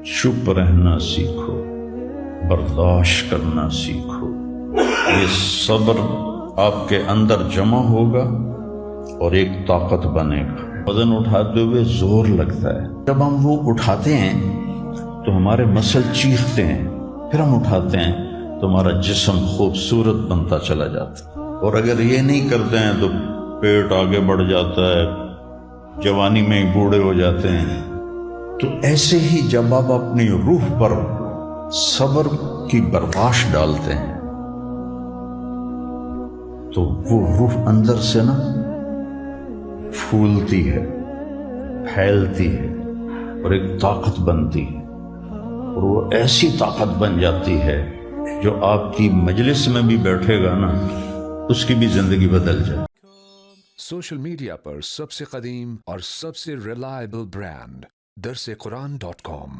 چپ رہنا سیکھو، برداشت کرنا سیکھو. یہ صبر آپ کے اندر جمع ہوگا اور ایک طاقت بنے گا. وزن اٹھاتے ہوئے زور لگتا ہے، جب ہم وہ اٹھاتے ہیں تو ہمارے مسل چیختے ہیں، پھر ہم اٹھاتے ہیں تو ہمارا جسم خوبصورت بنتا چلا جاتا ہے. اور اگر یہ نہیں کرتے ہیں تو پیٹ آگے بڑھ جاتا ہے، جوانی میں ہی بوڑھے ہو جاتے ہیں. تو ایسے ہی جب آپ اپنی روح پر صبر کی برداشت ڈالتے ہیں تو وہ روح اندر سے نا پھولتی ہے، پھیلتی ہے اور ایک طاقت بنتی ہے. اور وہ ایسی طاقت بن جاتی ہے جو آپ کی مجلس میں بھی بیٹھے گا نا، اس کی بھی زندگی بدل جائے. سوشل میڈیا پر سب سے قدیم اور سب سے ریلائبل برانڈ درسقرآن.com